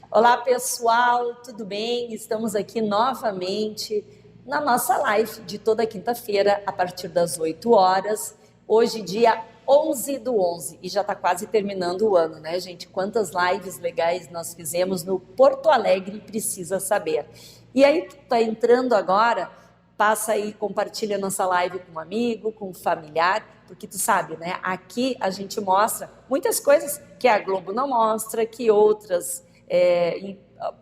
Olá, pessoal, tudo bem? Estamos aqui novamente na nossa live de toda quinta-feira, a partir das 8 horas. Hoje, dia 11/11, e já está quase terminando o ano, né, gente? Quantas lives legais nós fizemos no Porto Alegre Precisa Saber. E aí, tu tá entrando agora, passa aí, compartilha nossa live com um amigo, com um familiar, porque tu sabe, né? Aqui a gente mostra muitas coisas que a Globo não mostra, que outras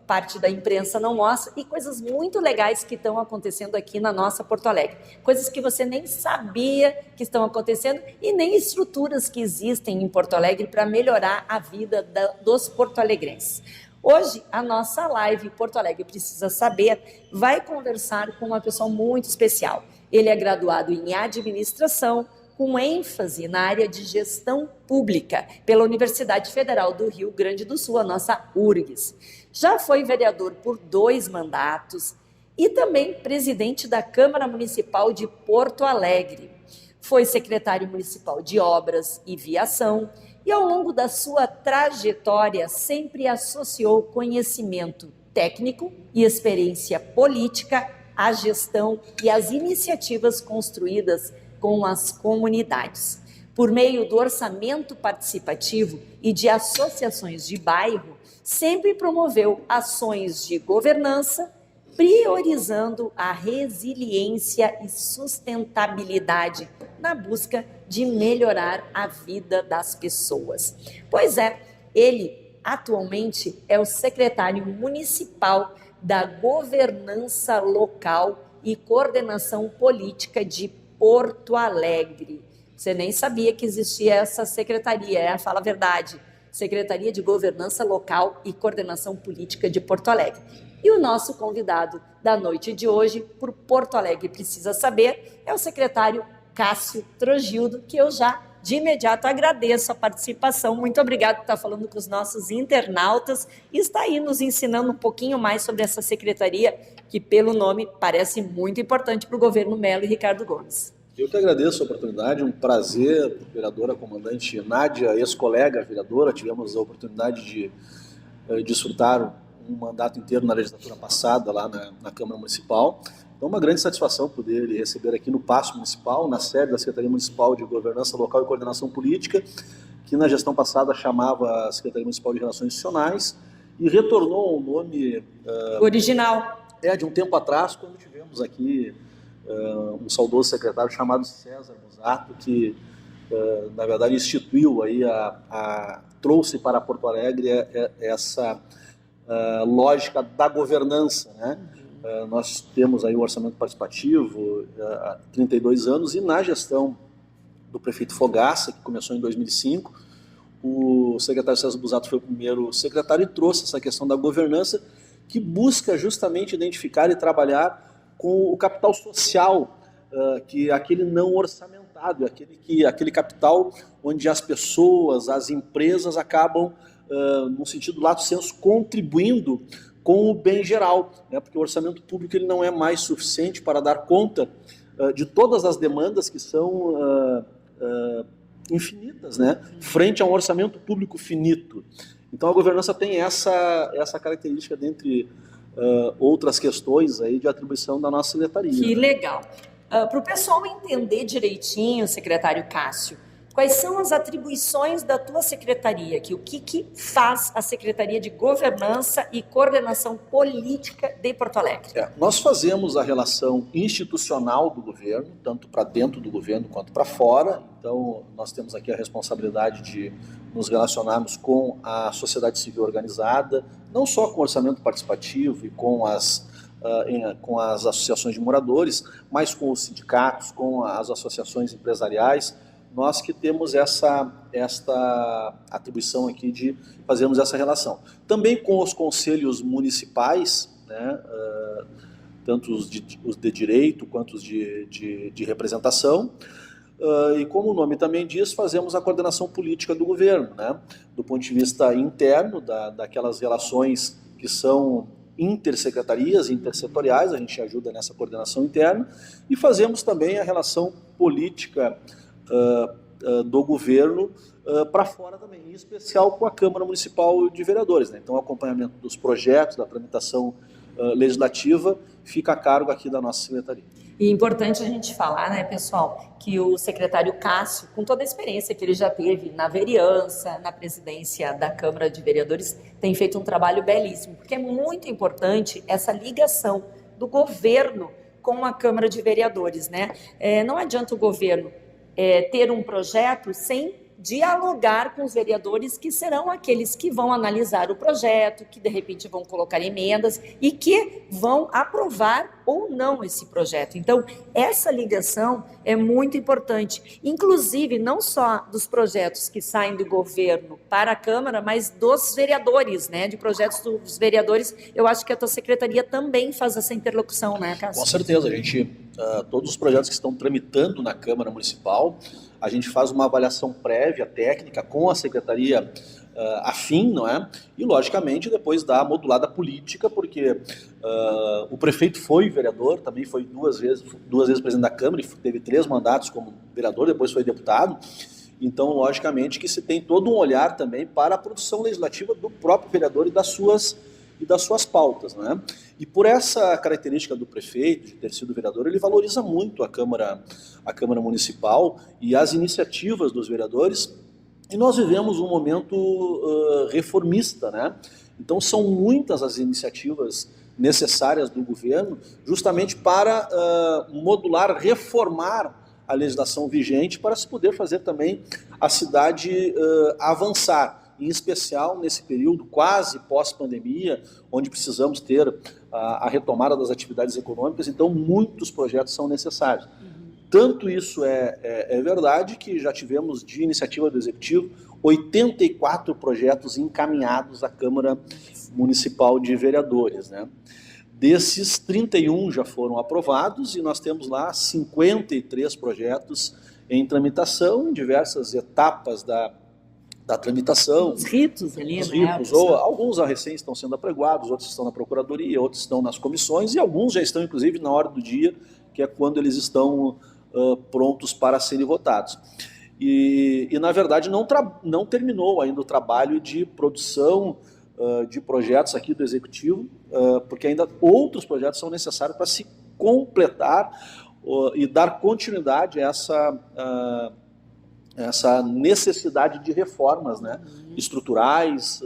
parte da imprensa não mostra, e coisas muito legais que estão acontecendo aqui na nossa Porto Alegre. Coisas que você nem sabia que estão acontecendo e nem estruturas que existem em Porto Alegre para melhorar a vida dos porto-alegrenses. Hoje, a nossa live Porto Alegre Precisa Saber vai conversar com uma pessoa muito especial. Ele é graduado em administração, com ênfase na área de gestão pública, pela Universidade Federal do Rio Grande do Sul, a nossa URGS. Já foi vereador por 2 mandatos e também presidente da Câmara Municipal de Porto Alegre. Foi secretário municipal de Obras e Viação e, ao longo da sua trajetória, sempre associou conhecimento técnico e experiência política à gestão e às iniciativas construídas com as comunidades. Por meio do orçamento participativo e de associações de bairro, sempre promoveu ações de governança, priorizando a resiliência e sustentabilidade na busca de melhorar a vida das pessoas. Pois é, ele atualmente é o secretário municipal da Governança Local e Coordenação Política de Porto Alegre. Você nem sabia que existia essa secretaria, fala a verdade. Secretaria de Governança Local e Coordenação Política de Porto Alegre. E o nosso convidado da noite de hoje, por Porto Alegre Precisa Saber, é o secretário Cássio Trogildo, que eu já de imediato agradeço a participação. Muito obrigado por estar falando com os nossos internautas e está aí nos ensinando um pouquinho mais sobre essa secretaria, que pelo nome parece muito importante para o governo Melo e Ricardo Gomes. Eu que agradeço a oportunidade, um prazer, vereadora comandante Nádia, ex-colega vereadora, tivemos a oportunidade de desfrutar um mandato inteiro na legislatura passada lá na Câmara Municipal. Então, uma grande satisfação poder lhe receber aqui no Paço Municipal, na sede da Secretaria Municipal de Governança Local e Coordenação Política, que na gestão passada chamava Secretaria Municipal de Relações Institucionais, e retornou ao nome original. De um tempo atrás, quando tivemos aqui um saudoso secretário chamado César Musato, que na verdade instituiu aí trouxe para Porto Alegre essa lógica da governança, né? Nós temos aí o orçamento participativo há 32 anos e na gestão do prefeito Fogaça, que começou em 2005, o secretário César Musato foi o primeiro secretário e trouxe essa questão da governança, que busca justamente identificar e trabalhar com o capital social, que é aquele não orçamentado, aquele capital onde as pessoas, as empresas acabam, no sentido lato sensu, contribuindo com o bem geral, né? Porque o orçamento público ele não é mais suficiente para dar conta de todas as demandas que são infinitas, né? Frente a um orçamento público finito. Então a governança tem essa característica, dentre outras questões aí de atribuição da nossa secretaria. Que legal. Para o pessoal entender direitinho, secretário Cássio, quais são as atribuições da tua secretaria aqui? O que faz a Secretaria de Governança e Coordenação Política de Porto Alegre? Nós fazemos a relação institucional do governo, tanto para dentro do governo quanto para fora. Então, nós temos aqui a responsabilidade de nos relacionarmos com a sociedade civil organizada, não só com o orçamento participativo e com as associações de moradores, mas com os sindicatos, com as associações empresariais. Nós que temos esta atribuição aqui de fazermos essa relação. Também com os conselhos municipais, né, tanto os de direito quanto os de representação, e como o nome também diz, fazemos a coordenação política do governo, né, do ponto de vista interno, daquelas relações que são intersecretarias, intersetoriais, a gente ajuda nessa coordenação interna, e fazemos também a relação política do governo para fora também, em especial com a Câmara Municipal de Vereadores, né? Então, o acompanhamento dos projetos, da tramitação legislativa, fica a cargo aqui da nossa secretaria. E é importante a gente falar, né, pessoal, que o secretário Cássio, com toda a experiência que ele já teve na vereança, na presidência da Câmara de Vereadores, tem feito um trabalho belíssimo, porque é muito importante essa ligação do governo com a Câmara de Vereadores, né? Não adianta o governo ter um projeto sem dialogar com os vereadores, que serão aqueles que vão analisar o projeto, que de repente vão colocar emendas e que vão aprovar ou não esse projeto. Então, essa ligação é muito importante, inclusive não só dos projetos que saem do governo para a Câmara, mas dos vereadores, né? De projetos dos vereadores. Eu acho que a tua secretaria também faz essa interlocução, né, Cássio? Com certeza, todos os projetos que estão tramitando na Câmara Municipal, a gente faz uma avaliação prévia, técnica, com a secretaria afim, não é? E, logicamente, depois dá a modulada política, porque o prefeito foi vereador, também foi duas vezes presidente da Câmara, e teve 3 mandatos como vereador, depois foi deputado. Então, logicamente, que se tem todo um olhar também para a produção legislativa do próprio vereador e das suas pautas, né? E por essa característica do prefeito, de ter sido vereador, ele valoriza muito a Câmara Municipal e as iniciativas dos vereadores, e nós vivemos um momento reformista, né? Então são muitas as iniciativas necessárias do governo, justamente para modular, reformar a legislação vigente, para se poder fazer também a cidade avançar, em especial nesse período quase pós-pandemia, onde precisamos ter a retomada das atividades econômicas. Então muitos projetos são necessários. Tanto isso é verdade que já tivemos, de iniciativa do Executivo, 84 projetos encaminhados à Câmara Municipal de Vereadores, né? Desses, 31 já foram aprovados e nós temos lá 53 projetos em tramitação, em diversas etapas da tramitação. Os ritos ali, os né? ritos, ou alguns recém estão sendo apregoados, outros estão na Procuradoria, outros estão nas comissões e alguns já estão, inclusive, na hora do dia, que é quando eles estão prontos para serem votados. E na verdade, não terminou ainda o trabalho de produção de projetos aqui do Executivo, porque ainda outros projetos são necessários para se completar e dar continuidade a essa necessidade de reformas, né, estruturais,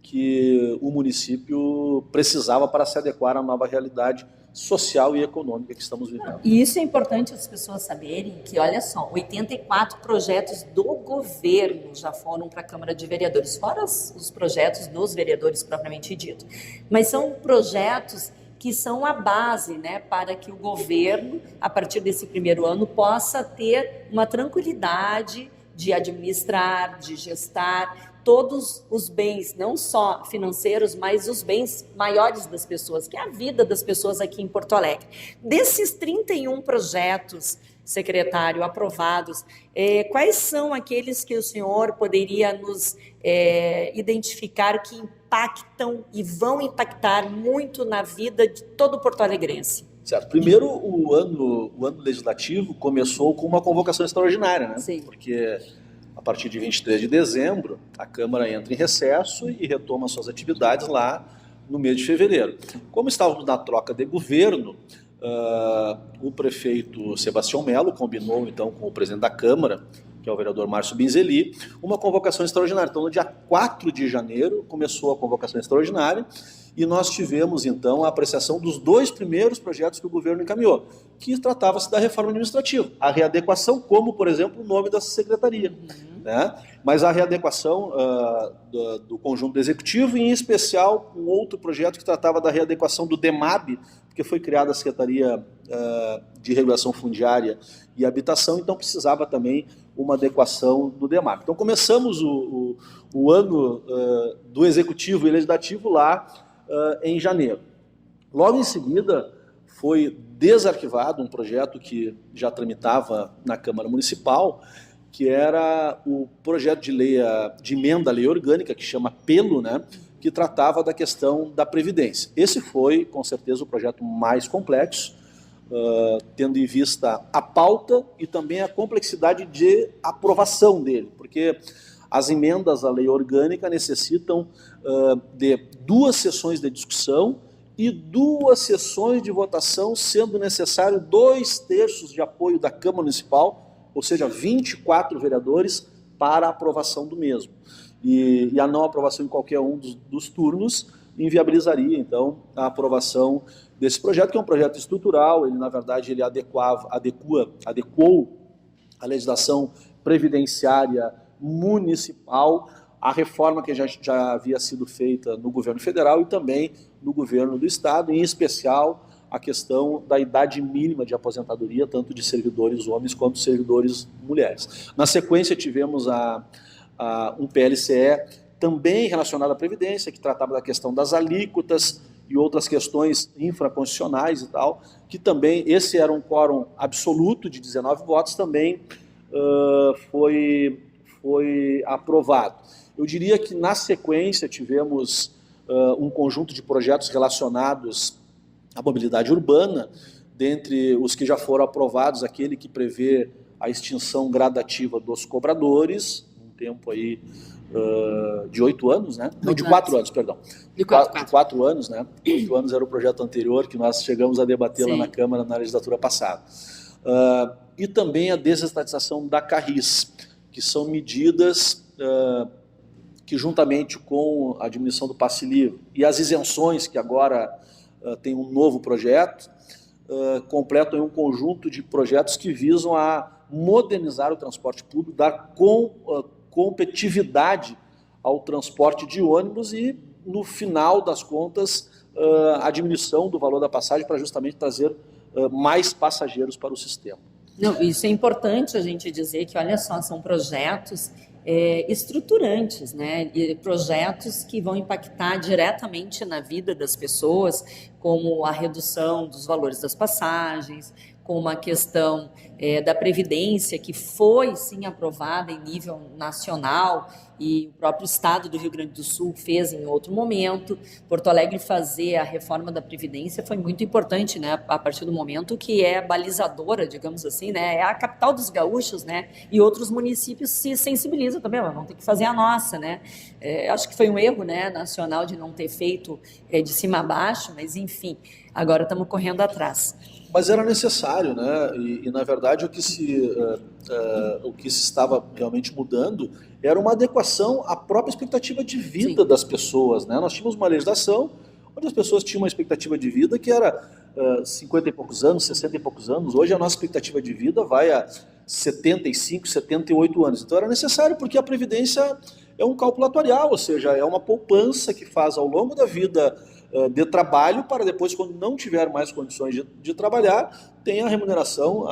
que o município precisava para se adequar à nova realidade social e econômica que estamos vivendo. E isso é importante as pessoas saberem que, olha só, 84 projetos do governo já foram para a Câmara de Vereadores, fora os projetos dos vereadores propriamente dito. Mas são projetos que são a base, né, para que o governo, a partir desse primeiro ano, possa ter uma tranquilidade de administrar, de gestar todos os bens, não só financeiros, mas os bens maiores das pessoas, que é a vida das pessoas aqui em Porto Alegre. Desses 31 projetos, secretário, aprovados, quais são aqueles que o senhor poderia nos identificar que impactam e vão impactar muito na vida de todo porto-alegrense? Certo. Primeiro, o ano legislativo começou com uma convocação extraordinária, né? Sim. Porque a partir de 23 de dezembro, a Câmara entra em recesso e retoma suas atividades lá no mês de fevereiro. Como estávamos na troca de governo, o prefeito Sebastião Melo combinou, então, com o presidente da Câmara, que é o vereador Márcio Binzeli, uma convocação extraordinária. Então, no dia 4 de janeiro, começou a convocação extraordinária e nós tivemos, então, a apreciação dos 2 primeiros projetos que o governo encaminhou, que tratava-se da reforma administrativa, a readequação, como, por exemplo, o nome dessa secretaria, né? Mas a readequação do conjunto do Executivo, e em especial um outro projeto que tratava da readequação do DEMAB, porque foi criada a Secretaria de Regulação Fundiária e Habitação, então precisava também uma adequação do DEMAB. Então começamos o ano do Executivo e Legislativo lá em janeiro. Logo em seguida foi desarquivado um projeto que já tramitava na Câmara Municipal, que era o projeto de lei de emenda à lei orgânica, que chama PELO, né, que tratava da questão da Previdência. Esse foi, com certeza, o projeto mais complexo, tendo em vista a pauta e também a complexidade de aprovação dele, porque as emendas à lei orgânica necessitam de 2 sessões de discussão e 2 sessões de votação, sendo necessário 2/3 de apoio da Câmara Municipal, ou seja, 24 vereadores para a aprovação do mesmo. E a não aprovação em qualquer um dos turnos inviabilizaria, então, a aprovação desse projeto, que é um projeto estrutural. Ele, na verdade, ele adequou a legislação previdenciária municipal à reforma que já havia sido feita no governo federal e também no governo do estado, em especial a questão da idade mínima de aposentadoria, tanto de servidores homens quanto servidores mulheres. Na sequência, tivemos um PLCE também relacionado à Previdência, que tratava da questão das alíquotas e outras questões infraconstitucionais e tal, que também, esse era um quórum absoluto de 19 votos, também foi aprovado. Eu diria que, na sequência, tivemos um conjunto de projetos relacionados à mobilidade urbana, dentre os que já foram aprovados, aquele que prevê a extinção gradativa dos cobradores, um tempo aí de 8 anos, né? Não, de 4 anos, perdão. De 4 anos, né? 8 anos era o projeto anterior que nós chegamos a debater lá na Câmara na legislatura passada. E também a desestatização da Carris, que são medidas que, juntamente com a diminuição do passe livre e as isenções, que agora tem um novo projeto, completam um conjunto de projetos que visam a modernizar o transporte público, dar competitividade ao transporte de ônibus e, no final das contas, a diminuição do valor da passagem para justamente trazer mais passageiros para o sistema. Não, isso é importante a gente dizer que, olha só, são projetos estruturantes, né? E projetos que vão impactar diretamente na vida das pessoas, como a redução dos valores das passagens, como a questão da Previdência, que foi, sim, aprovada em nível nacional, e o próprio Estado do Rio Grande do Sul fez em outro momento. Porto Alegre fazer a reforma da Previdência foi muito importante, né, a partir do momento que é balizadora, digamos assim, né, é a capital dos gaúchos, né, e outros municípios se sensibilizam também, mas vão ter que fazer a nossa, né. Acho que foi um erro, né, nacional de não ter feito de cima a baixo, mas enfim, agora estamos correndo atrás. Mas era necessário, né? E na verdade o que se estava realmente mudando era uma adequação à própria expectativa de vida das pessoas, né? Nós tínhamos uma legislação onde as pessoas tinham uma expectativa de vida que era 50 e poucos anos, 60 e poucos anos. Hoje a nossa expectativa de vida vai a 75, 78 anos. Então era necessário, porque a Previdência é um cálculo atuarial, ou seja, é uma poupança que faz ao longo da vida de trabalho, para depois, quando não tiver mais condições de trabalhar, tenha a remuneração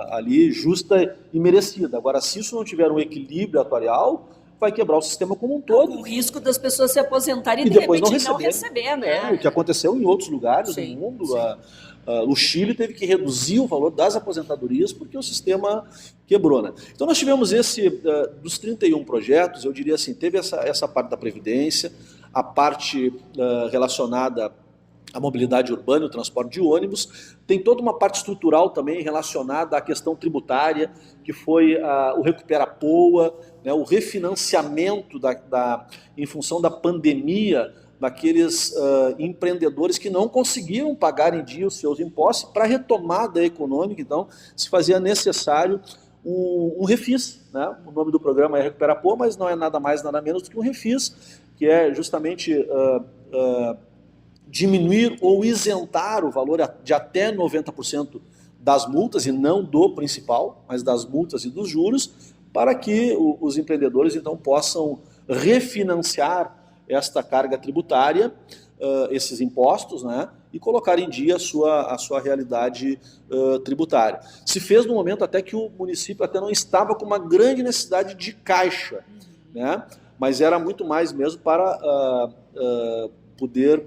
ali justa e merecida. Agora, se isso não tiver um equilíbrio atuarial, vai quebrar o sistema como um todo. O risco das pessoas se aposentarem e de repente não receber, né? O que aconteceu em outros lugares do mundo. O Chile teve que reduzir o valor das aposentadorias porque o sistema quebrou, né? Então nós tivemos dos 31 projetos, eu diria assim, teve essa parte da Previdência, a parte relacionada à mobilidade urbana e o transporte de ônibus, tem toda uma parte estrutural também relacionada à questão tributária, que foi o Recupera-Poa, né, o refinanciamento em função da pandemia, daqueles empreendedores que não conseguiram pagar em dia os seus impostos. Para a retomada econômica, então, se fazia necessário um refis, né? O nome do programa é Recupera-Poa, mas não é nada mais, nada menos do que um refis, que é justamente diminuir ou isentar o valor de até 90% das multas, e não do principal, mas das multas e dos juros, para que os empreendedores, então, possam refinanciar esta carga tributária, esses impostos, né, e colocar em dia a sua realidade tributária. Se fez no momento até que o município até não estava com uma grande necessidade de caixa, né, mas era muito mais mesmo para poder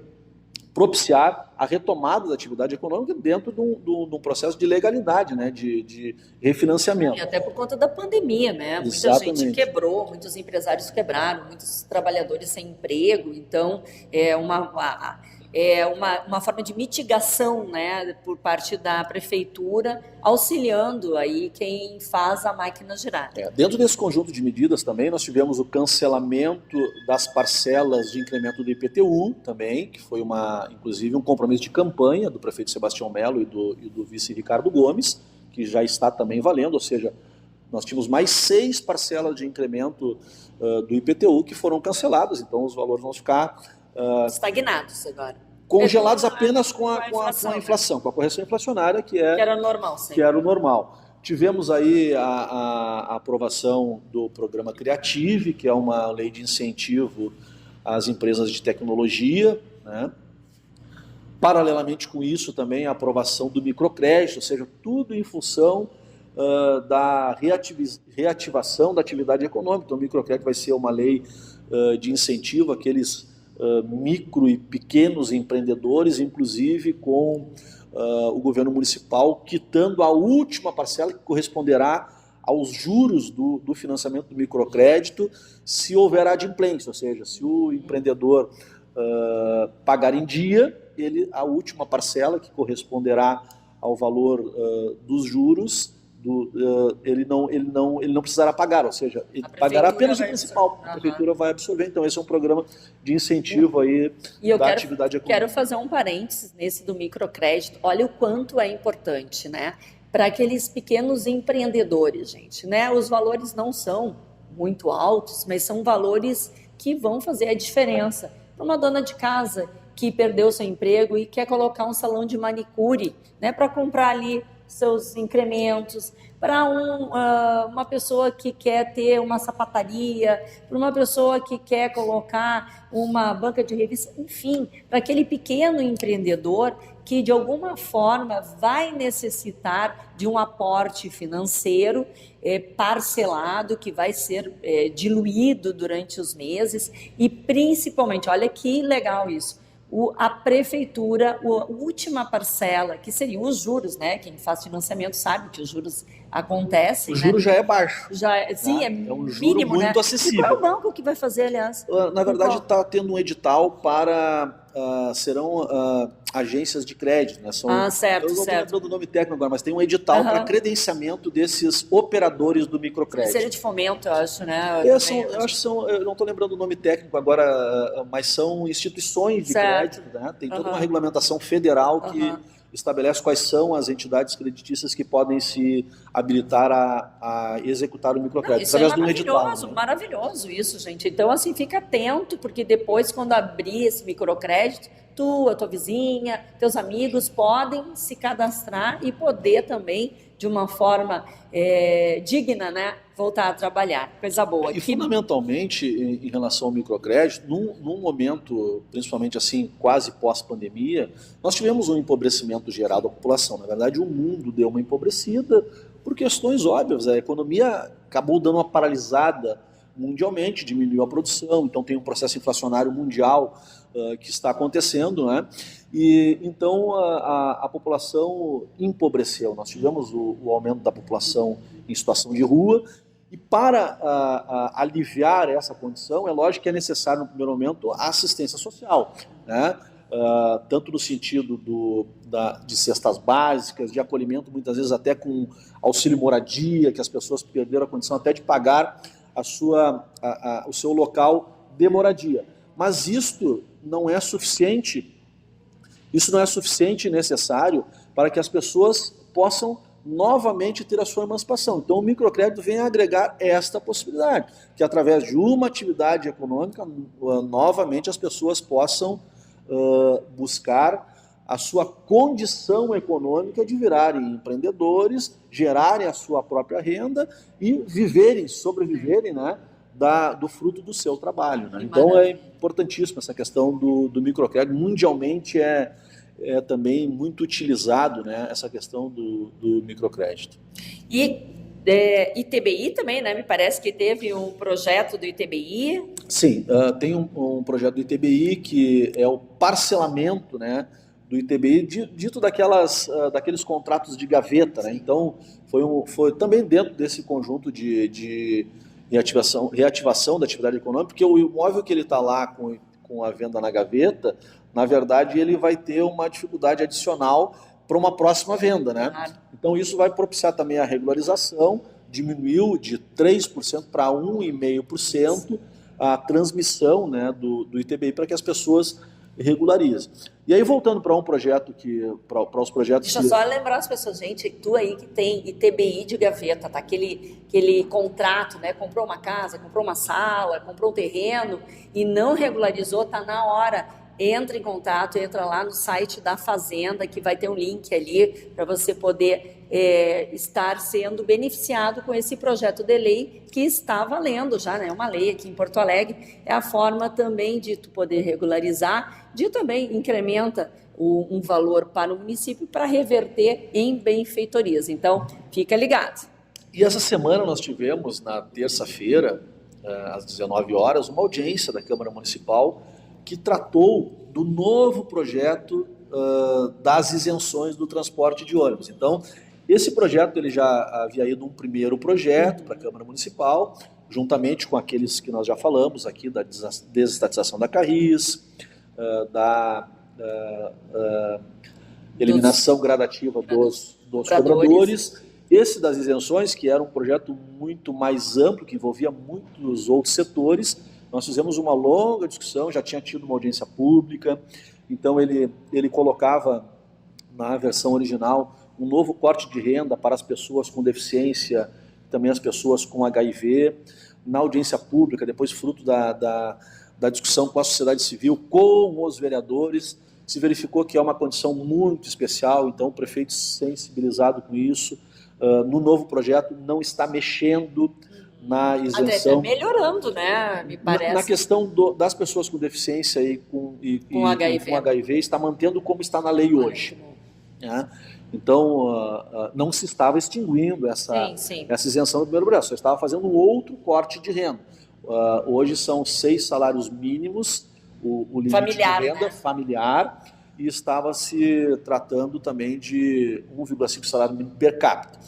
propiciar a retomada da atividade econômica dentro de um processo de legalidade, né, de refinanciamento. E até por conta da pandemia, né? Muita Exatamente. gente quebrou, muitos empresários quebraram, muitos trabalhadores sem emprego. Então, é uma forma de mitigação, né, por parte da prefeitura, auxiliando aí quem faz a máquina girar. Dentro desse conjunto de medidas também, nós tivemos o cancelamento das parcelas de incremento do IPTU também, que foi inclusive um compromisso de campanha do prefeito Sebastião Melo e do vice Ricardo Gomes, que já está também valendo, ou seja, nós tínhamos mais 6 parcelas de incremento do IPTU que foram canceladas, então os valores vão ficar estagnados agora. Congelados apenas com a inflação, com a correção inflacionária, que era normal. Que era o normal. Tivemos aí a aprovação do programa Criative, que é uma lei de incentivo às empresas de tecnologia, né? Paralelamente com isso também a aprovação do microcrédito, ou seja, tudo em função da reativação da atividade econômica. Então o microcrédito vai ser uma lei de incentivo àqueles micro e pequenos empreendedores, inclusive com o governo municipal quitando a última parcela que corresponderá aos juros do financiamento do microcrédito se houver adimplência, ou seja, se o empreendedor pagar em dia, a última parcela que corresponderá ao valor dos juros, ele não precisará pagar, ou seja, ele pagará apenas o principal. A prefeitura vai absorver. Então esse é um programa de incentivo aí da atividade econômica. Quero fazer um parênteses nesse do microcrédito. Olha o quanto é importante, né? Para aqueles pequenos empreendedores, gente, né? Os valores não são muito altos, mas são valores que vão fazer a diferença. Para uma dona de casa que perdeu seu emprego e quer colocar um salão de manicure, né? Para comprar ali seus incrementos, para uma pessoa que quer ter uma sapataria, para uma pessoa que quer colocar uma banca de revista, enfim, para aquele pequeno empreendedor que de alguma forma vai necessitar de um aporte financeiro parcelado, que vai ser diluído durante os meses e principalmente, olha que legal isso, a prefeitura, a última parcela, que seriam os juros, né? Quem faz financiamento sabe que os juros acontecem. O juro já é baixo. Sim, tá? É um juro mínimo, muito acessível. E qual é o banco que vai fazer, aliás? Na verdade, está tendo um edital para... serão agências de crédito, né? Certo, eu não estou certo. lembrando do nome técnico agora, mas tem um edital para credenciamento desses operadores do microcrédito. Seja de fomento, eu acho, né? Eu não estou lembrando o nome técnico agora, mas são instituições de crédito, né? Tem toda uma regulamentação federal que estabelece quais são as entidades creditícias que podem se habilitar a executar o microcrédito. Isso através de um edital. Maravilhoso isso, gente. Então, assim, fica atento, porque depois, quando abrir esse microcrédito, a tua vizinha, teus amigos podem se cadastrar e poder também, de uma forma digna, né, voltar a trabalhar. Coisa boa. E fundamentalmente, em relação ao microcrédito, num momento, principalmente assim, quase pós-pandemia, nós tivemos um empobrecimento geral da população. Na verdade, o mundo deu uma empobrecida por questões óbvias. A economia acabou dando uma paralisada mundialmente, diminuiu a produção, então tem um processo inflacionário mundial que está acontecendo, né? E então a população empobreceu. Nós tivemos o aumento da população em situação de rua e para aliviar essa condição, é lógico que é necessário no primeiro momento a assistência social, né? Tanto no sentido de cestas básicas, de acolhimento, muitas vezes até com auxílio moradia, que as pessoas perderam a condição até de pagar o seu local de moradia. Mas isto não é suficiente e necessário para que as pessoas possam novamente ter a sua emancipação. Então o microcrédito vem a agregar esta possibilidade, que através de uma atividade econômica, novamente as pessoas possam buscar a sua condição econômica de virarem empreendedores, gerarem a sua própria renda e sobreviverem, né, do fruto do seu trabalho, né? Então é importantíssima essa questão do microcrédito. Mundialmente é também muito utilizado, né, essa questão do microcrédito. E ITBI também, né? Me parece que teve um projeto do ITBI. Sim, tem um projeto do ITBI que é o parcelamento, né, do ITBI, dito daqueles contratos de gaveta, né? Então, foi também dentro desse conjunto de reativação da atividade econômica, porque o imóvel que ele está lá com a venda na gaveta, na verdade, ele vai ter uma dificuldade adicional para uma próxima venda, né? Então, isso vai propiciar também a regularização, diminuiu de 3% para 1,5% a transmissão, né, do ITBI para que as pessoas regularizem. E aí, voltando para um projeto para os projetos... Deixa eu só lembrar as pessoas, gente, tu aí que tem ITBI de gaveta, tá? Aquele contrato, né? Comprou uma casa, comprou uma sala, comprou um terreno e não regularizou, tá na hora. Entra em contato, entra lá no site da Fazenda, que vai ter um link ali para você poder estar sendo beneficiado com esse projeto de lei que está valendo já, né? Uma lei aqui em Porto Alegre. É a forma também de tu poder regularizar, de também incrementa um valor para o município para reverter em benfeitorias. Então, fica ligado. E essa semana nós tivemos, na terça-feira, às 19 horas, uma audiência da Câmara Municipal que tratou do novo projeto das isenções do transporte de ônibus. Então, esse projeto ele já havia ido um primeiro projeto para a Câmara Municipal, juntamente com aqueles que nós já falamos aqui, da desestatização da Carris, da eliminação gradativa dos cobradores. Esse das isenções, que era um projeto muito mais amplo, que envolvia muitos outros setores, nós fizemos uma longa discussão, já tinha tido uma audiência pública, então ele colocava na versão original um novo corte de renda para as pessoas com deficiência, também as pessoas com HIV. Na audiência pública, depois fruto da discussão com a sociedade civil, com os vereadores, se verificou que é uma condição muito especial, então o prefeito sensibilizado com isso, no novo projeto não está mexendo na isenção. Até melhorando, né? Me parece. Na questão das pessoas com deficiência e com HIV, está mantendo como está na lei hoje. Né? Então, não se estava extinguindo essa isenção do primeiro projeto, só estava fazendo um outro corte de renda. Hoje são 6 salários mínimos, o limite familiar, de renda, né? Familiar, e estava se tratando também de 1,5 salário mínimo per capita.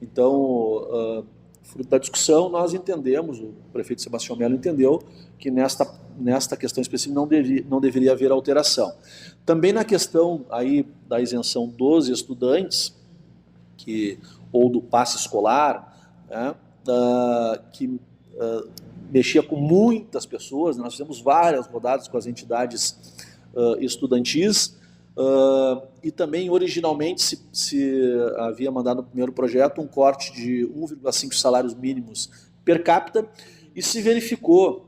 Então, fruto da discussão, nós entendemos, o prefeito Sebastião Melo entendeu, que nesta questão específica não deveria haver alteração. Também na questão aí da isenção dos estudantes, ou do passe escolar, né, que mexia com muitas pessoas, nós fizemos várias rodadas com as entidades estudantis, e também originalmente se havia mandado no primeiro projeto um corte de 1,5 salários mínimos per capita, e se verificou,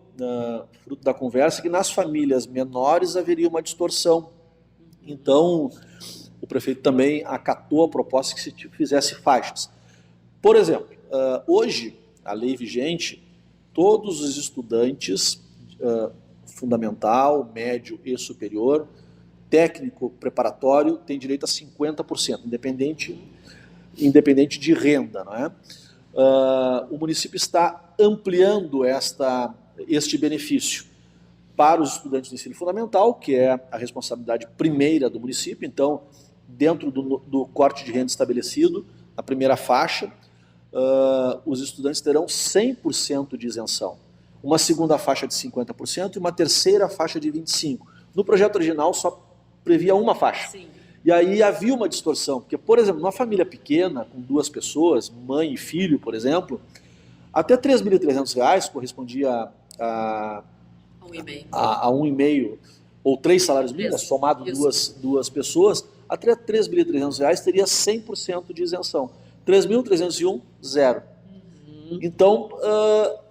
fruto da conversa, que nas famílias menores haveria uma distorção. Então, o prefeito também acatou a proposta que se fizesse faixas. Por exemplo, hoje, a lei vigente, todos os estudantes, fundamental, médio e superior, técnico preparatório, têm direito a 50%, independente de renda. Não é? O município está ampliando este benefício para os estudantes do ensino fundamental, que é a responsabilidade primeira do município. Então, dentro do corte de renda estabelecido, na primeira faixa, os estudantes terão 100% de isenção. Uma segunda faixa de 50% e uma terceira faixa de 25%. No projeto original só previa uma faixa. Sim. E aí havia uma distorção, porque, por exemplo, numa família pequena, com 2 pessoas, mãe e filho, por exemplo, até R$ 3.300 correspondia a 1,5 ou 3 salários mínimos, somado duas pessoas, até R$ 3.300 teria 100% de isenção. 3.301, zero. Então,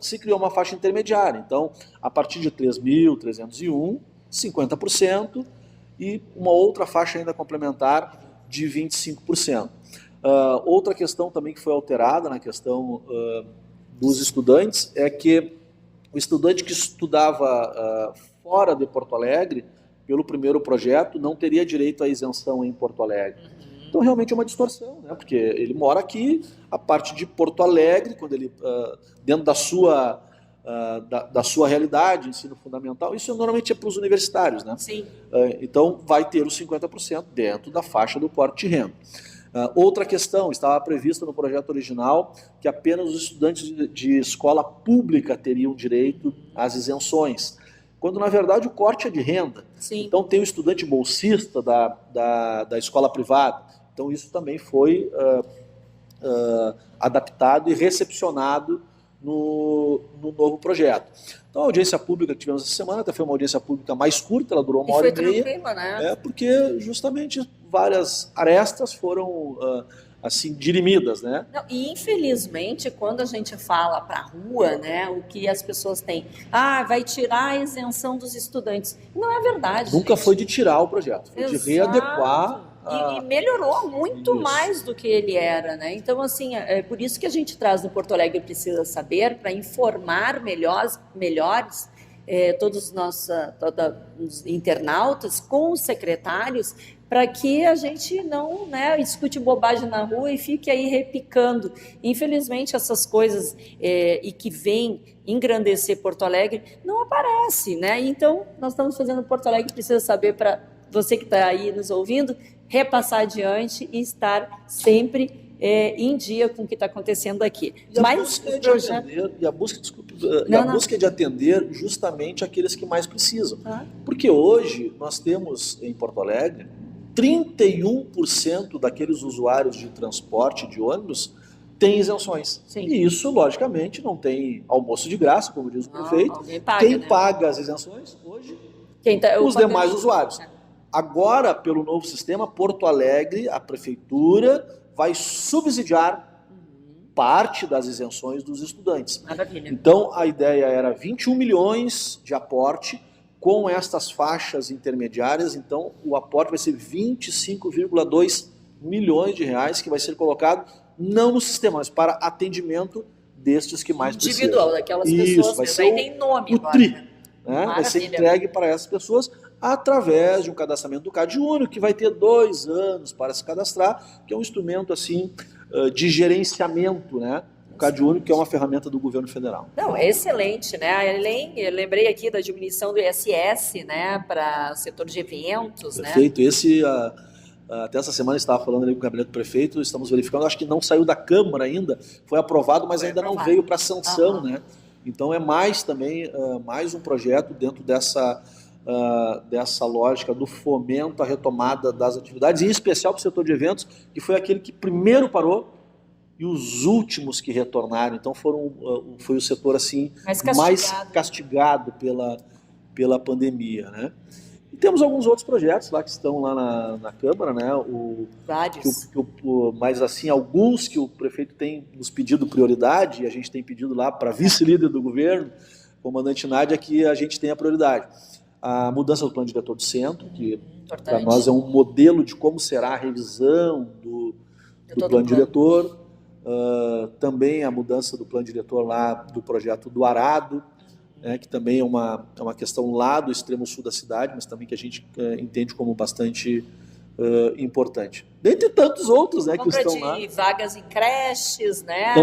se criou uma faixa intermediária. Então, a partir de 3.301, 50%, e uma outra faixa ainda complementar de 25%. Outra questão também que foi alterada na questão dos estudantes é que o estudante que estudava fora de Porto Alegre, pelo primeiro projeto, não teria direito à isenção em Porto Alegre. Então, realmente é uma distorção, né? Porque ele mora aqui, a parte de Porto Alegre, quando ele, dentro da sua da sua realidade, ensino fundamental. Isso normalmente é para os universitários, né? Sim. Então vai ter os 50% dentro da faixa do corte de renda. Outra questão, estava prevista no projeto original que apenas os estudantes de escola pública teriam direito às isenções, quando na verdade o corte é de renda. Sim. Então tem o estudante bolsista da escola privada. Então isso também foi adaptado e recepcionado no novo projeto. Então a audiência pública que tivemos essa semana até foi uma audiência pública mais curta, ela durou 1h30. Foi tranquila, né? Porque justamente várias arestas foram assim dirimidas, né? Não, e infelizmente, quando a gente fala para a rua, né, o que as pessoas têm, vai tirar a isenção dos estudantes. Não é verdade. Nunca gente. foi de tirar o projeto, foi de readequar. E melhorou muito mais do que ele era, né? Então, assim, é por isso que a gente traz no Porto Alegre Precisa Saber, para informar melhores todos os internautas com os secretários, para que a gente não escute bobagem na rua e fique aí repicando. Infelizmente, essas coisas e que vêm engrandecer Porto Alegre não aparece, né? Então, nós estamos fazendo Porto Alegre Precisa Saber para você que está aí nos ouvindo, repassar adiante e estar sempre em dia com o que está acontecendo aqui. E a busca é de atender justamente aqueles que mais precisam. Porque hoje nós temos em Porto Alegre 31% daqueles usuários de transporte de ônibus tem isenções. Sim. E isso, logicamente, não tem almoço de graça, como diz o prefeito. Paga, Quem paga as isenções hoje? Os demais demais usuários. Agora, pelo novo sistema, Porto Alegre, a prefeitura vai subsidiar parte das isenções dos estudantes. Maravilha. Então, a ideia era 21 milhões de aporte com estas faixas intermediárias. Então, o aporte vai ser 25,2 milhões de reais que vai ser colocado não no sistema, mas para atendimento destes que mais precisam. Individual, daquelas pessoas. Vai ser aí tem nome o agora, TRI. Né? Vai ser entregue para essas pessoas através de um cadastramento do CadÚnico, que vai ter 2 anos para se cadastrar, que é um instrumento assim de gerenciamento, né? O CadÚnico, que é uma ferramenta do governo federal. Não, é excelente, né? Eu lembrei aqui da diminuição do ISS, né, para o setor de eventos, Perfeito. né? Esse, até essa semana estava falando ali com o gabinete do prefeito, estamos verificando, acho que não saiu da Câmara ainda, foi aprovado, mas ainda não veio para sanção, né? Então é mais também, mais um projeto dentro dessa lógica do fomento à retomada das atividades, em especial para o setor de eventos, que foi aquele que primeiro parou e os últimos que retornaram. Então foi o setor assim mais castigado pela pandemia, né? E temos alguns outros projetos lá que estão lá na Câmara, né? Vários. Mas assim, alguns que o prefeito tem nos pedido prioridade, e a gente tem pedido lá para vice-líder do governo, comandante Nádia, que a gente tenha prioridade. A mudança do plano diretor do centro, que para nós é um modelo de como será a revisão do plano diretor. Também a mudança do plano diretor lá do projeto do Arado, que também é uma questão lá do extremo sul da cidade, mas também que a gente entende como bastante importante. Dentre tantos outros, né, que estão lá. Compra de vagas em creches, né?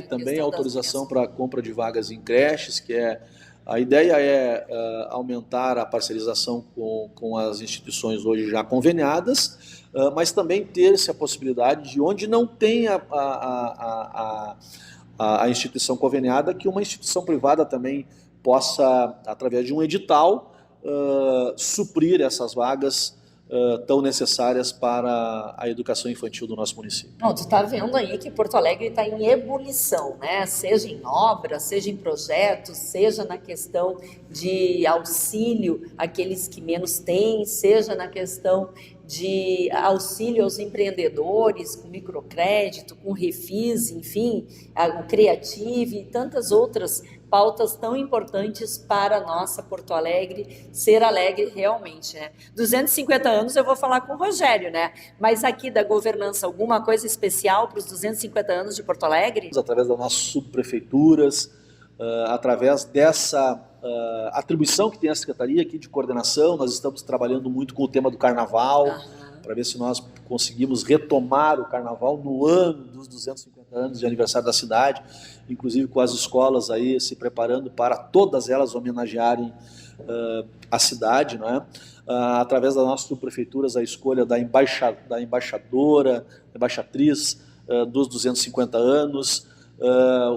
Também autorização para compra de vagas em creches, que a ideia é aumentar a parcerização com as instituições hoje já conveniadas, mas também ter-se a possibilidade de, onde não tem a instituição conveniada, que uma instituição privada também possa, através de um edital, suprir essas vagas tão necessárias para a educação infantil do nosso município. Não, tu está vendo aí que Porto Alegre está em ebulição, né? Seja em obras, seja em projetos, seja na questão de auxílio àqueles que menos têm, seja na questão de auxílio aos empreendedores, com microcrédito, com refis, enfim, o Criative e tantas outras pautas tão importantes para a nossa Porto Alegre ser alegre realmente, né? 250 anos eu vou falar com o Rogério, né? Mas aqui da governança, alguma coisa especial para os 250 anos de Porto Alegre? Através das nossas subprefeituras, através dessa atribuição que tem a Secretaria aqui de Coordenação, nós estamos trabalhando muito com o tema do Carnaval, para ver se nós conseguimos retomar o carnaval no ano dos 250 anos de aniversário da cidade, inclusive com as escolas aí se preparando para todas elas homenagearem a cidade, não é? Através das nossas subprefeituras, a escolha da embaixadora, embaixatriz dos 250 anos,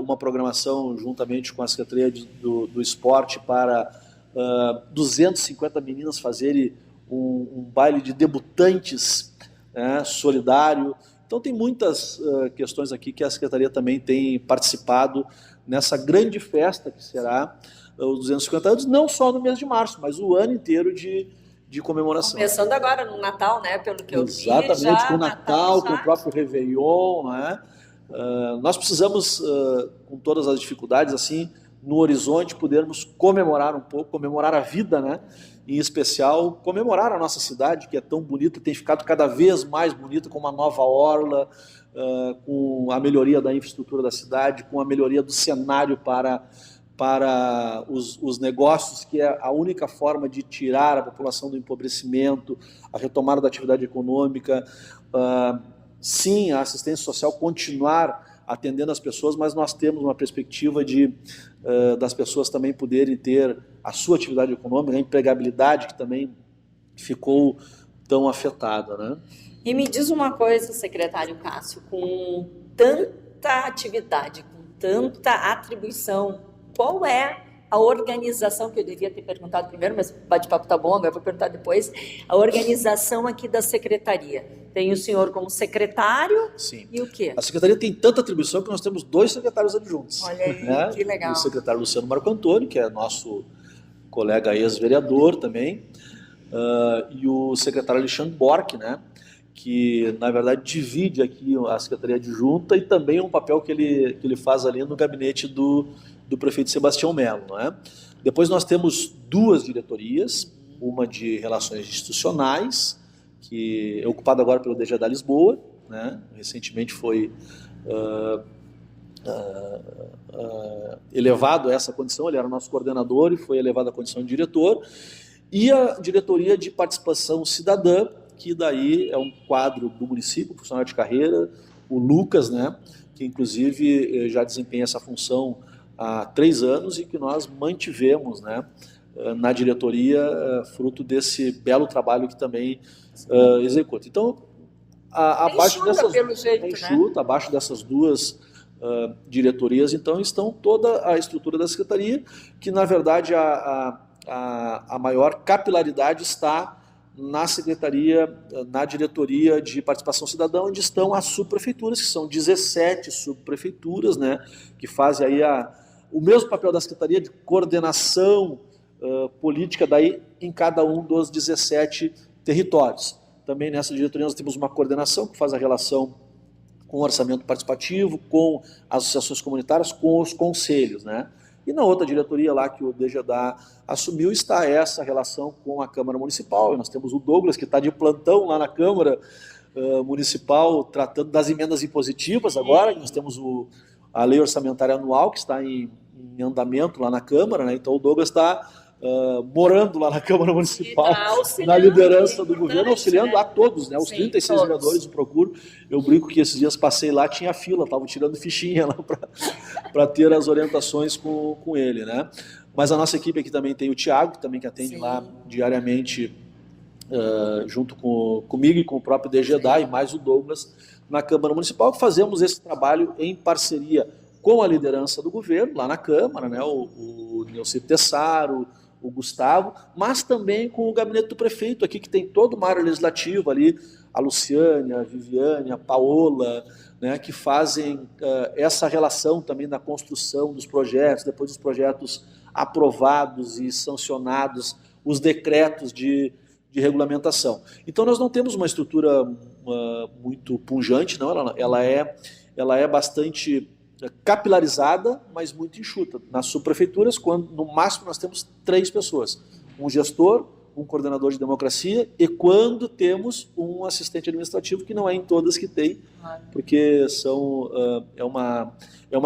uma programação juntamente com a Secretaria do Esporte para 250 meninas fazerem um baile de debutantes, né, solidário. Então tem muitas questões aqui que a Secretaria também tem participado nessa grande festa que será os 250 anos, não só no mês de março, mas o ano inteiro de comemoração. Começando agora no Natal, né, pelo que eu vi. Exatamente, com o Natal, com o próprio Réveillon, né? Nós precisamos, com todas as dificuldades, assim, no horizonte, podermos comemorar um pouco, comemorar a vida, né? Em especial, comemorar a nossa cidade, que é tão bonita, tem ficado cada vez mais bonita, com uma nova orla, com a melhoria da infraestrutura da cidade, com a melhoria do cenário para os negócios, que é a única forma de tirar a população do empobrecimento, a retomada da atividade econômica, sim, a assistência social continuar atendendo as pessoas, mas nós temos uma perspectiva das pessoas também poderem ter a sua atividade econômica, a empregabilidade que também ficou tão afetada, né? E me diz uma coisa, secretário Cássio, com tanta atividade, com tanta atribuição, qual é a organização, que eu devia ter perguntado primeiro, mas o bate-papo tá bom, agora vou perguntar depois, a organização aqui da secretaria? Tem o senhor como secretário. Sim. E o quê? A secretaria tem tanta atribuição que nós temos 2 secretários adjuntos. Olha aí, né? Que legal. O secretário Luciano Marco Antônio, que é nosso colega ex-vereador também, e o secretário Alexandre Borck, né? Que, na verdade, divide aqui a secretaria adjunta e também um papel que ele faz ali no gabinete do prefeito Sebastião Melo. Não é? Depois nós temos 2 diretorias, uma de relações institucionais, que é ocupada agora pelo DG da Lisboa, né? Recentemente foi elevado a essa condição, ele era nosso coordenador e foi elevado à condição de diretor, e a diretoria de participação cidadã, que daí é um quadro do município, funcionário de carreira, o Lucas, né? Que inclusive já desempenha essa função há 3 anos e que nós mantivemos, né? Na diretoria, fruto desse belo trabalho que também executa. Então, abaixo dessas, pelo jeito, né? Abaixo dessas 2 diretorias, então, estão toda a estrutura da secretaria, que, na verdade, a maior capilaridade está na secretaria, na diretoria de participação cidadã, onde estão as subprefeituras, que são 17 subprefeituras, né, que fazem aí o mesmo papel da secretaria de coordenação política daí em cada um dos 17 territórios. Também nessa diretoria nós temos uma coordenação que faz a relação com o orçamento participativo, com as associações comunitárias, com os conselhos, né? E na outra diretoria lá que o DGDA assumiu está essa relação com a Câmara Municipal. E nós temos o Douglas, que está de plantão lá na Câmara Municipal, tratando das emendas impositivas agora. Nós temos a Lei Orçamentária Anual, que está em andamento lá na Câmara, né? Então o Douglas está morando lá na Câmara Municipal, na liderança do governo, auxiliando, né? A todos, né? Os 36 vereadores do Procuro. Eu brinco que esses dias passei lá, tinha fila, estavam tirando fichinha lá para ter as orientações com ele, né? Mas a nossa equipe aqui também tem o Tiago, que atende lá diariamente, junto comigo e com o próprio DGDA, e mais o Douglas na Câmara Municipal, que fazemos esse trabalho em parceria com a liderança do governo, lá na Câmara, né? O Nilce Tessaro, o Gustavo, mas também com o gabinete do prefeito aqui, que tem toda uma área legislativa ali, a Luciane, a Viviane, a Paola, né, que fazem essa relação também na construção dos projetos, depois dos projetos aprovados e sancionados, os decretos de regulamentação. Então nós não temos uma estrutura muito pujante, não, ela é bastante capilarizada, mas muito enxuta. Nas subprefeituras, quando no máximo nós temos 3 pessoas, um gestor, um coordenador de democracia e quando temos um assistente administrativo, que não é em todas que tem, porque é uma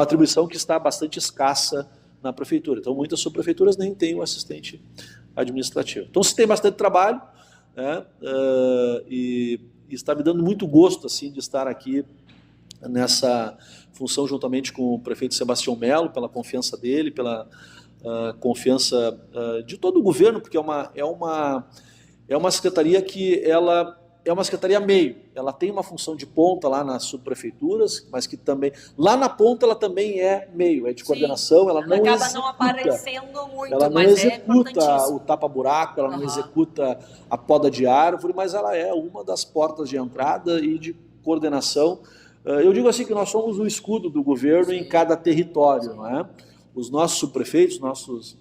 atribuição que está bastante escassa na prefeitura. Então muitas subprefeituras nem têm um assistente administrativo. Então se tem bastante trabalho, né? E está me dando muito gosto assim, de estar aqui nessa função juntamente com o prefeito Sebastião Melo, pela confiança dele, pela confiança de todo o governo, porque é uma secretaria que ela é uma secretaria meio, ela tem uma função de ponta lá nas subprefeituras, mas que também, lá na ponta ela também é meio, é de coordenação, ela não acaba executa, não aparecendo muito, ela não mas executa o tapa-buraco, ela não executa a poda de árvore, mas ela é uma das portas de entrada e de coordenação. Eu digo assim que nós somos o escudo do governo em cada território, não é? Os nossos subprefeitos, nossos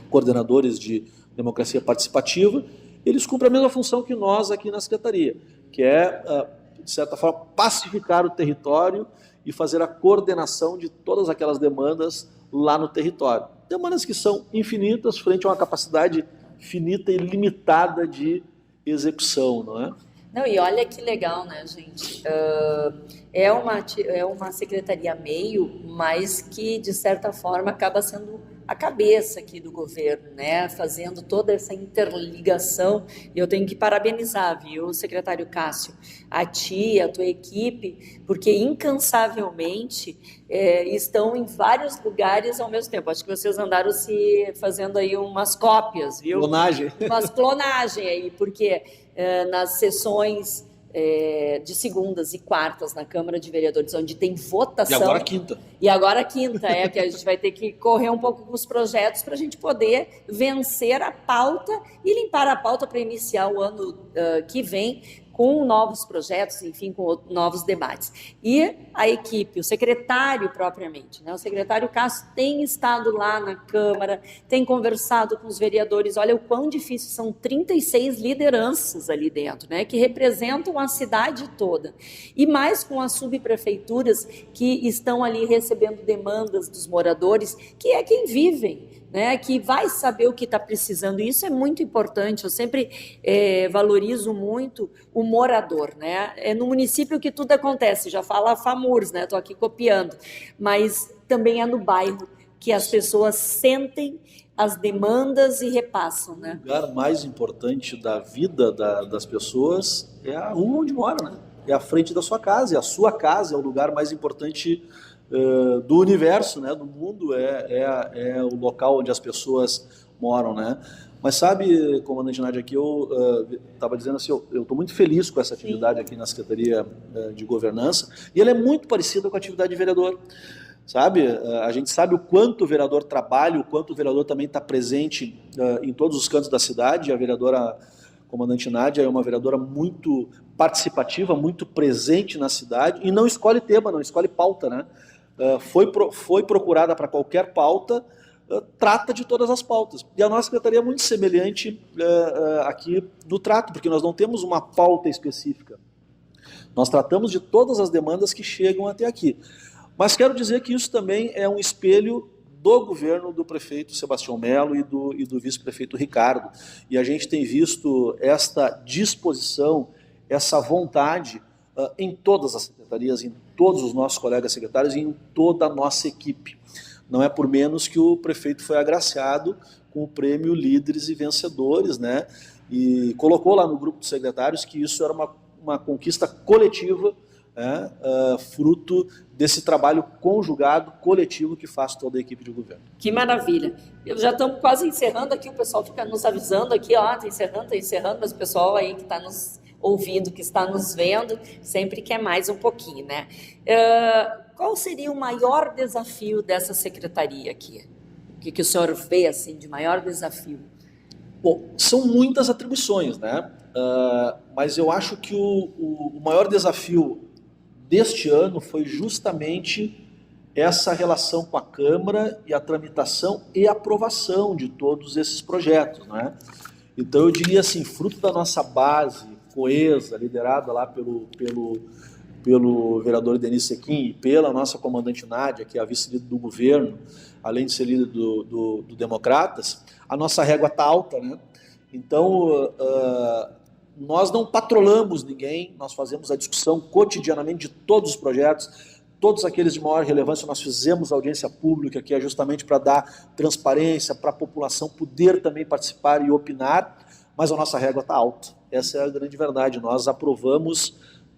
coordenadores de democracia participativa, eles cumprem a mesma função que nós aqui na Secretaria, que é, de certa forma, pacificar o território e fazer a coordenação de todas aquelas demandas lá no território. Demandas que são infinitas frente a uma capacidade finita e limitada de execução, não é? Não, e olha que legal, né, gente? É uma secretaria meio, mas que, de certa forma, acaba sendo a cabeça aqui do governo, né? Fazendo toda essa interligação. E eu tenho que parabenizar, viu, secretário Cássio, a ti, a tua equipe, porque incansavelmente estão em vários lugares ao mesmo tempo. Acho que vocês andaram se fazendo aí umas cópias, viu? Clonagem. Umas clonagem aí, porque nas sessões de segundas e quartas na Câmara de Vereadores, onde tem votação. E agora quinta. E agora quinta, que a gente vai ter que correr um pouco com os projetos para a gente poder vencer a pauta e limpar a pauta para iniciar o ano que vem com novos projetos, enfim, com novos debates. E a equipe, o secretário propriamente, né? O secretário Cássio tem estado lá na Câmara, tem conversado com os vereadores, olha o quão difícil, são 36 lideranças ali dentro, né? Que representam a cidade toda. E mais com as subprefeituras que estão ali recebendo demandas dos moradores, que é quem vivem, né, que vai saber o que está precisando. Isso é muito importante. Eu sempre valorizo muito o morador, né? É no município que tudo acontece. Já fala a FAMURS, né? Estou aqui copiando, mas também é no bairro que as pessoas sentem as demandas e repassam, né? O lugar mais importante da vida das pessoas é a rua onde mora, né? É a frente da sua casa, é a sua casa, é o lugar mais importante do universo, né, do mundo, é o local onde as pessoas moram, né? Mas sabe, comandante Nádia, aqui eu estava dizendo assim, eu estou muito feliz com essa atividade aqui na Secretaria de Governança, e ela é muito parecida com a atividade de vereador, sabe? A gente sabe o quanto o vereador trabalha, o quanto o vereador também está presente em todos os cantos da cidade. A vereadora comandante Nádia é uma vereadora muito participativa, muito presente na cidade, e não escolhe tema, não escolhe pauta, né? Foi procurada para qualquer pauta, trata de todas as pautas. E a nossa secretaria é muito semelhante aqui no trato, porque nós não temos uma pauta específica. Nós tratamos de todas as demandas que chegam até aqui. Mas quero dizer que isso também é um espelho do governo do prefeito Sebastião Melo e do vice-prefeito Ricardo. E a gente tem visto esta disposição, essa vontade em todas as secretarias, em todos os nossos colegas secretários e em toda a nossa equipe. Não é por menos que o prefeito foi agraciado com o prêmio Líderes e Vencedores, né? E colocou lá no grupo dos secretários que isso era uma conquista coletiva, né? Fruto desse trabalho conjugado, coletivo, que faz toda a equipe de governo. Que maravilha. Já estamos quase encerrando aqui, o pessoal fica nos avisando aqui, está encerrando, mas o pessoal aí que está nos ouvindo, que está nos vendo, sempre quer mais um pouquinho, né? Qual seria o maior desafio dessa secretaria aqui? O que o senhor vê, assim, de maior desafio? Bom, são muitas atribuições, né? Mas eu acho que o maior desafio deste ano foi justamente essa relação com a Câmara e a tramitação e aprovação de todos esses projetos, né? Então eu diria assim, fruto da nossa base coesa, liderada lá pelo vereador Denis Sequim e pela nossa comandante Nádia, que é a vice-líder do governo, além de ser líder do Democratas, a nossa régua está alta, né? Então, nós não patrolamos ninguém, nós fazemos a discussão cotidianamente de todos os projetos, todos aqueles de maior relevância. Nós fizemos audiência pública, que é justamente para dar transparência, para a população poder também participar e opinar, mas a nossa régua está alta. Essa é a grande verdade. Nós aprovamos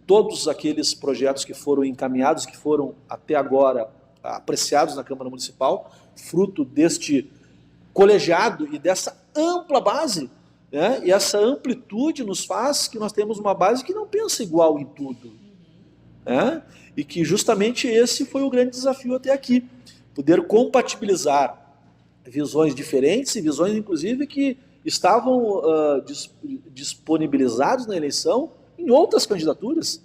todos aqueles projetos que foram encaminhados, que foram até agora apreciados na Câmara Municipal, fruto deste colegiado e dessa ampla base, né? E essa amplitude nos faz que nós temos uma base que não pensa igual em tudo, né? E que justamente esse foi o grande desafio até aqui, poder compatibilizar visões diferentes e visões, inclusive, que estavam disponibilizados na eleição em outras candidaturas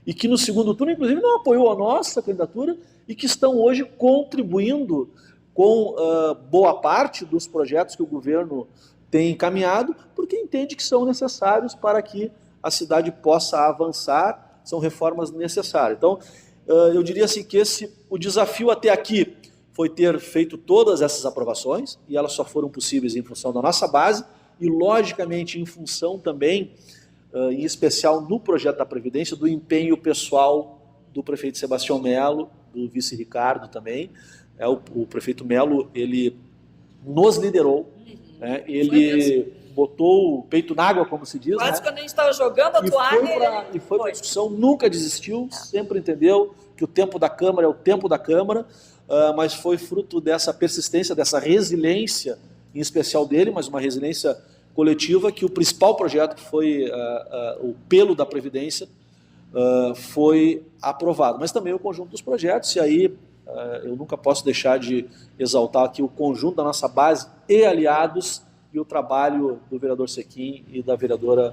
e que no segundo turno, inclusive, não apoiou a nossa candidatura e que estão hoje contribuindo com boa parte dos projetos que o governo tem encaminhado, porque entende que são necessários para que a cidade possa avançar, são reformas necessárias. Então, eu diria assim que o desafio até aqui foi ter feito todas essas aprovações, e elas só foram possíveis em função da nossa base, e logicamente em função também, em especial no projeto da Previdência, do empenho pessoal do prefeito Sebastião Melo, do vice Ricardo também. O prefeito Melo, ele nos liderou, né? Ele botou o peito na água, como se diz. Quase, né? quando a gente estava jogando a toalha. E foi para a discussão, nunca desistiu, sempre entendeu que o tempo da Câmara é o tempo da Câmara, mas foi fruto dessa persistência, dessa resiliência, em especial dele, mas uma resiliência coletiva, que o principal projeto, que foi o pelo da Previdência, foi aprovado. Mas também o conjunto dos projetos, e aí eu nunca posso deixar de exaltar aqui o conjunto da nossa base e aliados, e o trabalho do vereador Sequim e da vereadora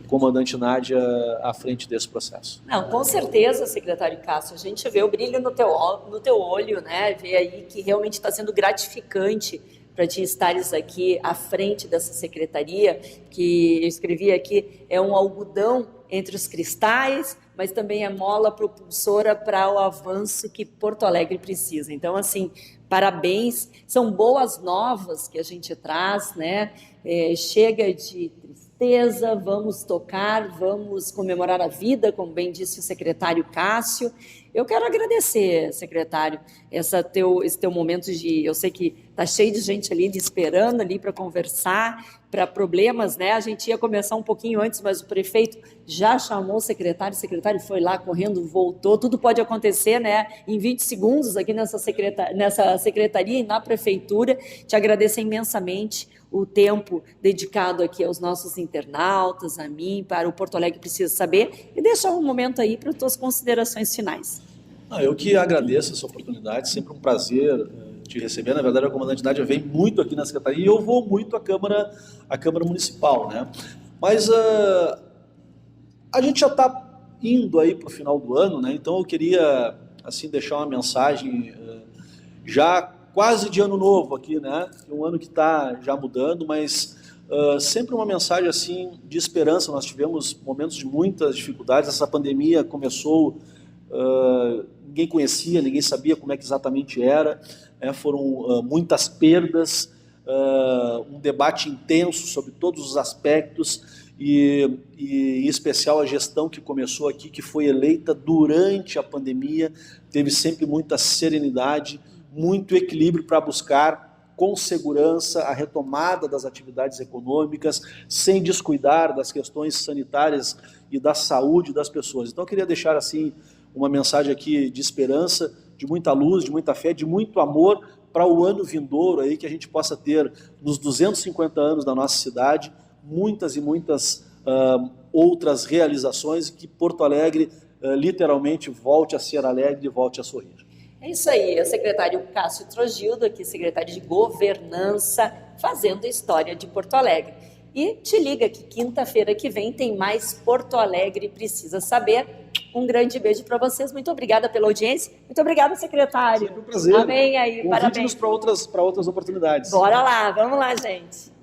comandante Nádia à frente desse processo. Não, com certeza, secretário Cássio, a gente vê o brilho no teu olho, né? Vê aí que realmente está sendo gratificante para ti estares aqui à frente dessa secretaria, que eu escrevi aqui, é um algodão entre os cristais, mas também é mola propulsora para o avanço que Porto Alegre precisa. Então, assim, parabéns, são boas novas que a gente traz, né? Chega de tristeza, vamos tocar, vamos comemorar a vida, como bem disse o secretário Cássio. Eu quero agradecer, secretário, esse teu momento de... Eu sei que está cheio de gente ali esperando ali para conversar, para problemas, né? A gente ia começar um pouquinho antes, mas o prefeito já chamou o secretário foi lá correndo, voltou. Tudo pode acontecer, né? Em 20 segundos aqui nessa secretaria e na prefeitura. Te agradeço imensamente o tempo dedicado aqui aos nossos internautas, a mim, para o Porto Alegre Precisa Saber, e deixar um momento aí para as tuas considerações finais. Eu que agradeço essa oportunidade, sempre um prazer te receber. Na verdade, a comandante Nádia vem muito aqui na secretaria e eu vou muito à Câmara Municipal, né? Mas a gente já está indo aí para o final do ano, né? Então eu queria assim deixar uma mensagem já quase de ano novo aqui, né? Um ano que está já mudando, mas sempre uma mensagem assim de esperança. Nós tivemos momentos de muitas dificuldades. Essa pandemia começou, ninguém conhecia, ninguém sabia como é que exatamente era. Foram muitas perdas, um debate intenso sobre todos os aspectos e em especial a gestão que começou aqui, que foi eleita durante a pandemia, teve sempre muita serenidade, muito equilíbrio para buscar com segurança a retomada das atividades econômicas, sem descuidar das questões sanitárias e da saúde das pessoas. Então eu queria deixar assim uma mensagem aqui de esperança, de muita luz, de muita fé, de muito amor para o ano vindouro aí, que a gente possa ter nos 250 anos da nossa cidade muitas e muitas outras realizações, e que Porto Alegre literalmente volte a ser alegre e volte a sorrir. É isso aí, o secretário Cássio Trogildo, aqui secretário de Governança, fazendo a história de Porto Alegre. E te liga que quinta-feira que vem tem mais Porto Alegre Precisa Saber. Um grande beijo para vocês, muito obrigada pela audiência, muito obrigada, secretário. Sempre um prazer. Amém aí, parabéns. Convite-nos para outras oportunidades. Bora lá, vamos lá, gente.